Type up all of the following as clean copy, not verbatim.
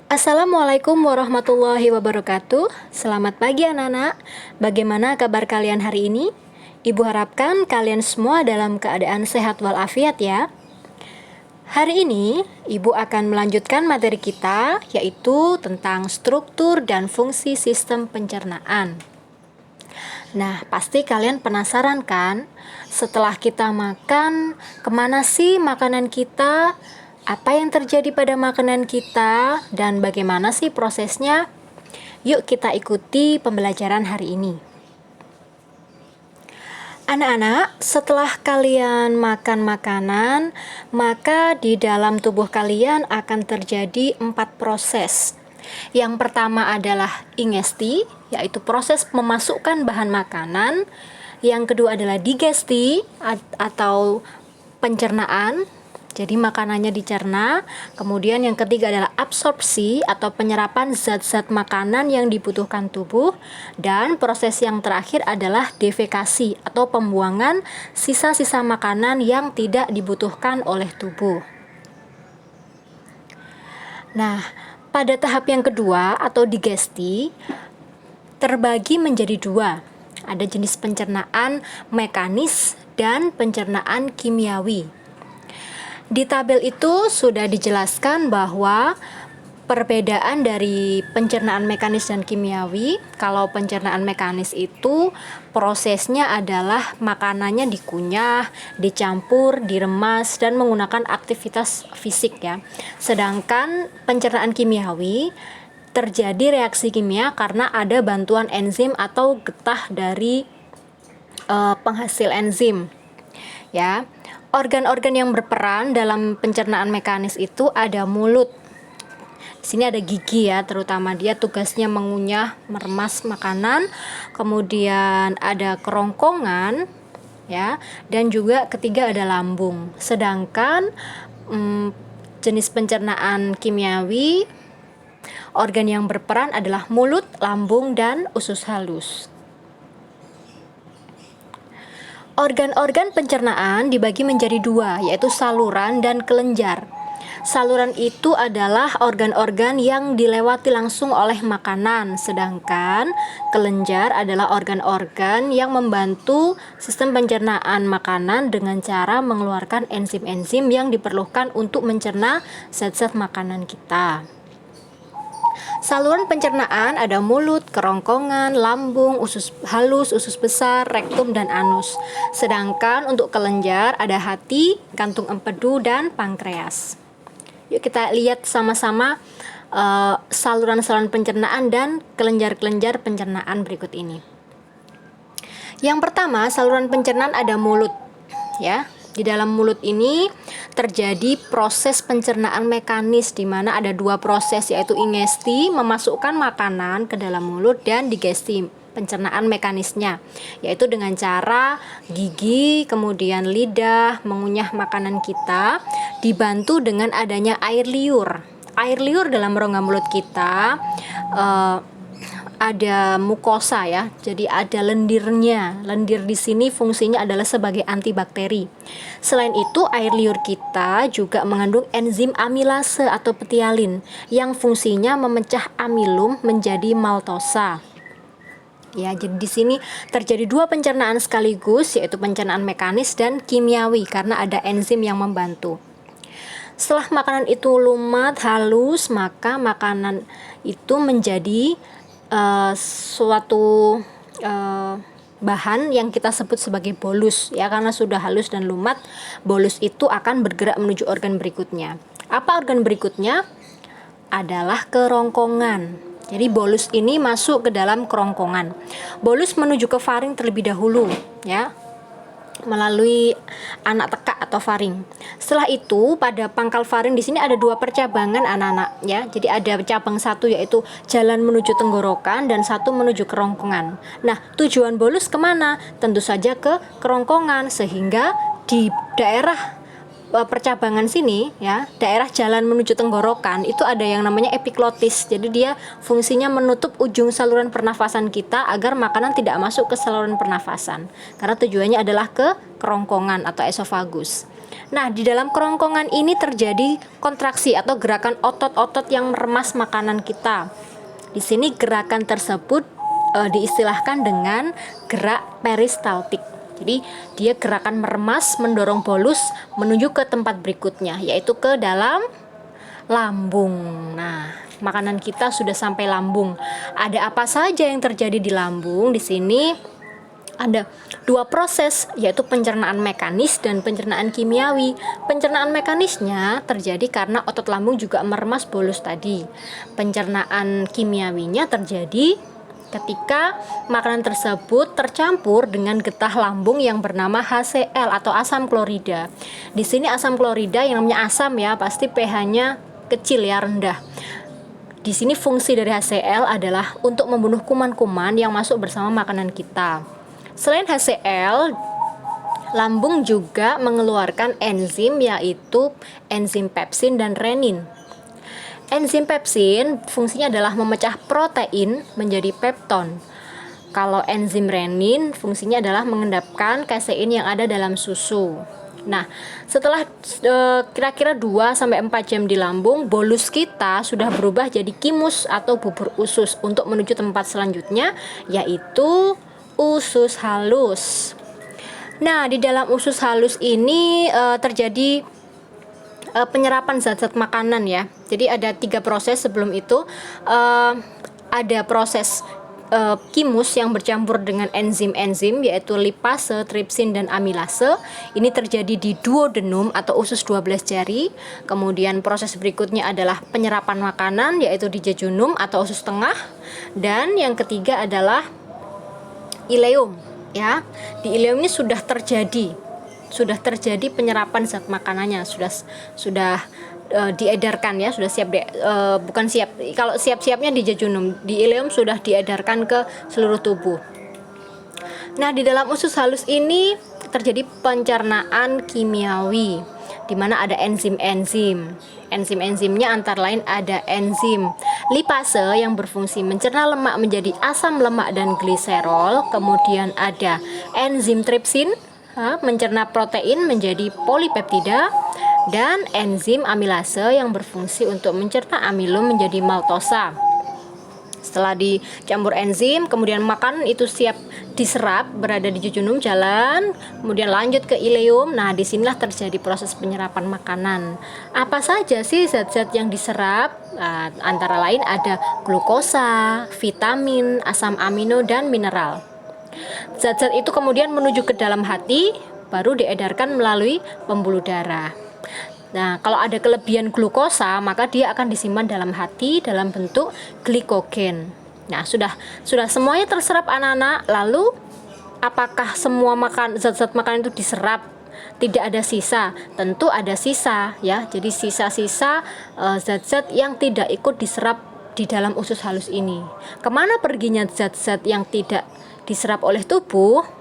Assalamualaikum warahmatullahi wabarakatuh. Selamat pagi anak-anak. Bagaimana kabar kalian hari ini? Ibu harapkan kalian semua dalam keadaan sehat walafiat ya. Hari ini Ibu akan melanjutkan materi kita, yaitu tentang struktur dan fungsi sistem pencernaan. Nah, pasti kalian penasaran kan? Setelah kita makan, kemana sih makanan kita? Apa yang terjadi pada makanan kita dan bagaimana sih prosesnya? Yuk kita ikuti pembelajaran hari ini. Anak-anak, setelah kalian makan makanan, maka di dalam tubuh kalian akan terjadi 4 proses. Yang pertama adalah ingesti, yaitu proses memasukkan bahan makanan. Yang kedua adalah digesti atau pencernaan. Jadi makanannya dicerna. Kemudian yang ketiga adalah absorpsi atau penyerapan zat-zat makanan yang dibutuhkan tubuh. Dan proses yang terakhir adalah defekasi atau pembuangan sisa-sisa makanan yang tidak dibutuhkan oleh tubuh. Nah, pada tahap yang kedua atau digesti terbagi menjadi 2. Ada jenis pencernaan mekanis dan pencernaan kimiawi. Di tabel itu sudah dijelaskan bahwa perbedaan dari pencernaan mekanis dan kimiawi. Kalau pencernaan mekanis itu prosesnya adalah makanannya dikunyah, dicampur, diremas, dan menggunakan aktivitas fisik ya. Sedangkan pencernaan kimiawi terjadi reaksi kimia karena ada bantuan enzim atau getah dari penghasil enzim ya. Organ-organ yang berperan dalam pencernaan mekanis itu ada mulut. Di sini ada gigi ya, terutama dia tugasnya mengunyah, meremas makanan. Kemudian ada kerongkongan ya, dan juga ketiga ada lambung. Sedangkan jenis pencernaan kimiawi, organ yang berperan adalah mulut, lambung, dan usus halus. Organ-organ pencernaan dibagi menjadi 2, yaitu saluran dan kelenjar. Saluran itu adalah organ-organ yang dilewati langsung oleh makanan, sedangkan kelenjar adalah organ-organ yang membantu sistem pencernaan makanan dengan cara mengeluarkan enzim-enzim yang diperlukan untuk mencerna zat-zat makanan kita. Saluran pencernaan ada mulut, kerongkongan, lambung, usus halus, usus besar, rektum, dan anus. Sedangkan untuk kelenjar ada hati, kantung empedu, dan pankreas. Yuk kita lihat sama-sama saluran-saluran pencernaan dan kelenjar-kelenjar pencernaan berikut ini. Yang pertama, saluran pencernaan ada mulut ya. Di dalam mulut ini terjadi proses pencernaan mekanis di mana ada 2 proses, yaitu ingesti, memasukkan makanan ke dalam mulut, dan digesti, pencernaan mekanisnya, yaitu dengan cara gigi, kemudian lidah mengunyah makanan kita dibantu dengan adanya air liur. Air liur dalam rongga mulut kita ada mukosa ya, jadi ada lendirnya. Lendir di sini fungsinya adalah sebagai antibakteri. Selain itu, air liur kita juga mengandung enzim amilase atau petialin yang fungsinya memecah amilum menjadi maltosa. Ya, jadi di sini terjadi 2 pencernaan sekaligus, yaitu pencernaan mekanis dan kimiawi karena ada enzim yang membantu. Setelah makanan itu lumat, halus, maka makanan itu menjadi suatu bahan yang kita sebut sebagai bolus ya, karena sudah halus dan lumat. Bolus itu akan bergerak menuju organ berikutnya. Apa organ berikutnya? Adalah kerongkongan. Jadi bolus ini masuk ke dalam kerongkongan. Bolus menuju ke faring terlebih dahulu ya, melalui anak tekak atau faring. Setelah itu pada pangkal faring di sini ada 2 percabangan anak-anak ya. Jadi ada cabang 1 yaitu jalan menuju tenggorokan dan 1 menuju kerongkongan. Nah, tujuan bolus kemana? Tentu saja ke kerongkongan, sehingga di daerah percabangan sini ya, daerah jalan menuju tenggorokan itu ada yang namanya epiglotis. Jadi dia fungsinya menutup ujung saluran pernafasan kita agar makanan tidak masuk ke saluran pernafasan, karena tujuannya adalah ke kerongkongan atau esofagus. Nah, di dalam kerongkongan ini terjadi kontraksi atau gerakan otot-otot yang meremas makanan kita. Di sini gerakan tersebut diistilahkan dengan gerak peristaltik. Jadi dia gerakan meremas, mendorong bolus menuju ke tempat berikutnya, yaitu ke dalam lambung. Nah, makanan kita sudah sampai lambung. Ada apa saja yang terjadi di lambung? Di sini ada dua proses, yaitu pencernaan mekanis dan pencernaan kimiawi. Pencernaan mekanisnya terjadi karena otot lambung juga meremas bolus tadi. Pencernaan kimiawinya terjadi ketika makanan tersebut tercampur dengan getah lambung yang bernama HCl atau asam klorida. Di sini asam klorida, yang namanya asam ya, pasti pH-nya kecil ya, rendah. Di sini fungsi dari HCl adalah untuk membunuh kuman-kuman yang masuk bersama makanan kita. Selain HCl, lambung juga mengeluarkan enzim, yaitu enzim pepsin dan renin. Enzim pepsin fungsinya adalah memecah protein menjadi pepton. Kalau enzim renin fungsinya adalah mengendapkan kasein yang ada dalam susu. Nah, setelah kira-kira 2-4 jam di lambung, bolus kita sudah berubah jadi kimus atau bubur usus untuk menuju tempat selanjutnya, yaitu usus halus. Nah, di dalam usus halus ini terjadi penyerapan zat-zat makanan ya. Jadi ada 3 proses sebelum itu. Ada proses kimus yang bercampur dengan enzim-enzim, yaitu lipase, tripsin, dan amilase. Ini terjadi di duodenum atau usus 12 jari. Kemudian proses berikutnya adalah penyerapan makanan, yaitu di jejunum atau usus tengah. Dan yang ketiga adalah ileum ya. Di ileum ini sudah terjadi penyerapan zat makanannya, sudah diedarkan ya, sudah siap bukan siap, kalau siap-siapnya di jejunum, di ileum sudah diedarkan ke seluruh tubuh. Nah, di dalam usus halus ini terjadi pencernaan kimiawi, di mana ada enzim-enzim. Enzim-enzimnya antara lain ada enzim lipase yang berfungsi mencerna lemak menjadi asam lemak dan gliserol. Kemudian ada enzim tripsin mencerna protein menjadi polipeptida, dan enzim amilase yang berfungsi untuk mencerna amilum menjadi maltosa. Setelah dicampur enzim, kemudian makanan itu siap diserap, berada di jejunum, jalan, kemudian lanjut ke ileum. Nah, disinilah terjadi proses penyerapan makanan. Apa saja sih zat-zat yang diserap? Antara lain ada glukosa, vitamin, asam amino, dan mineral. Zat-zat itu kemudian menuju ke dalam hati, baru diedarkan melalui pembuluh darah. Nah, kalau ada kelebihan glukosa, maka dia akan disimpan dalam hati dalam bentuk glikogen. Nah, sudah semuanya terserap anak-anak. Lalu apakah semua zat-zat makanan itu diserap? Tidak ada sisa. Tentu ada sisa ya. Jadi sisa-sisa zat-zat yang tidak ikut diserap di dalam usus halus ini. Kemana perginya zat-zat yang tidak diserap oleh tubuh?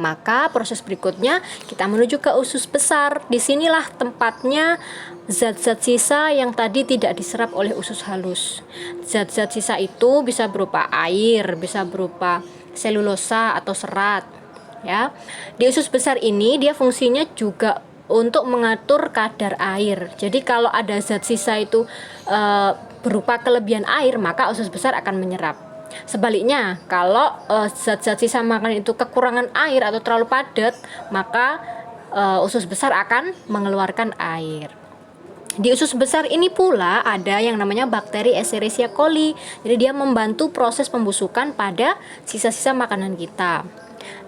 Maka proses berikutnya kita menuju ke usus besar. Disinilah tempatnya zat-zat sisa yang tadi tidak diserap oleh usus halus. Zat-zat sisa itu bisa berupa air, bisa berupa selulosa atau serat ya. Di usus besar ini dia fungsinya juga untuk mengatur kadar air. Jadi kalau ada zat sisa itu berupa kelebihan air, maka usus besar akan menyerap. Sebaliknya, kalau zat-zat sisa makanan itu kekurangan air atau terlalu padat, maka usus besar akan mengeluarkan air. Di usus besar ini pula ada yang namanya bakteri Escherichia coli. Jadi dia membantu proses pembusukan pada sisa-sisa makanan kita.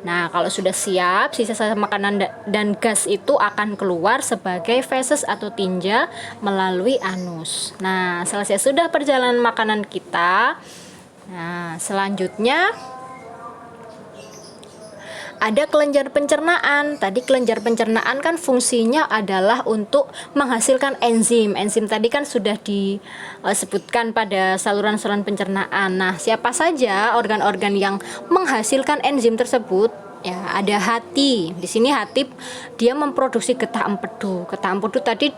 Nah, kalau sudah siap, sisa-sisa makanan dan gas itu akan keluar sebagai feses atau tinja melalui anus. Nah, selesai sudah perjalanan makanan kita. Nah, selanjutnya ada kelenjar pencernaan. Tadi kelenjar pencernaan kan fungsinya adalah untuk menghasilkan enzim. Enzim tadi kan sudah disebutkan pada saluran-saluran pencernaan. Nah, siapa saja organ-organ yang menghasilkan enzim tersebut? Ya, ada hati. Di sini hati dia memproduksi getah empedu. Getah empedu tadi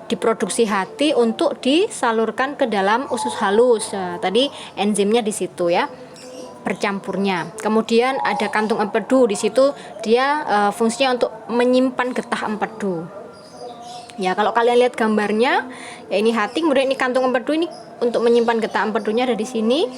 diproduksi hati untuk disalurkan ke dalam usus halus. Nah, tadi enzimnya di situ ya. bercampurnya. Kemudian ada kantung empedu, di situ dia fungsinya untuk menyimpan getah empedu. Ya, kalau kalian lihat gambarnya, ya ini hati, kemudian ini kantung empedu, ini untuk menyimpan getah empedunya ada di sini.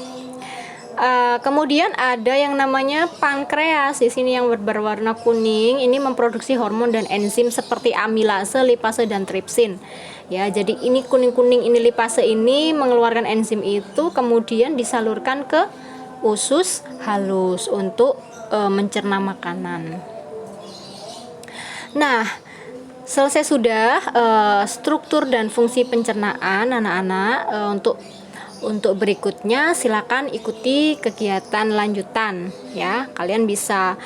Kemudian ada yang namanya pankreas di sini yang berwarna kuning. Ini memproduksi hormon dan enzim seperti amilase, lipase dan tripsin. Ya, jadi ini kuning-kuning ini lipase ini mengeluarkan enzim itu, kemudian disalurkan ke usus halus untuk mencerna makanan. Nah, selesai sudah struktur dan fungsi pencernaan anak-anak. Untuk berikutnya silakan ikuti kegiatan lanjutan ya. Kalian bisa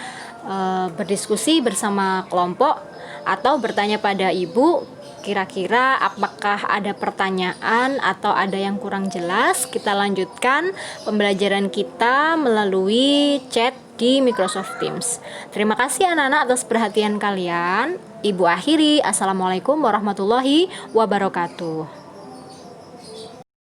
berdiskusi bersama kelompok atau bertanya pada ibu, kira-kira apakah ada pertanyaan atau ada yang kurang jelas. Kita lanjutkan pembelajaran kita melalui chat di Microsoft Teams. Terima kasih anak-anak atas perhatian kalian. Ibu akhiri, Assalamualaikum warahmatullahi wabarakatuh.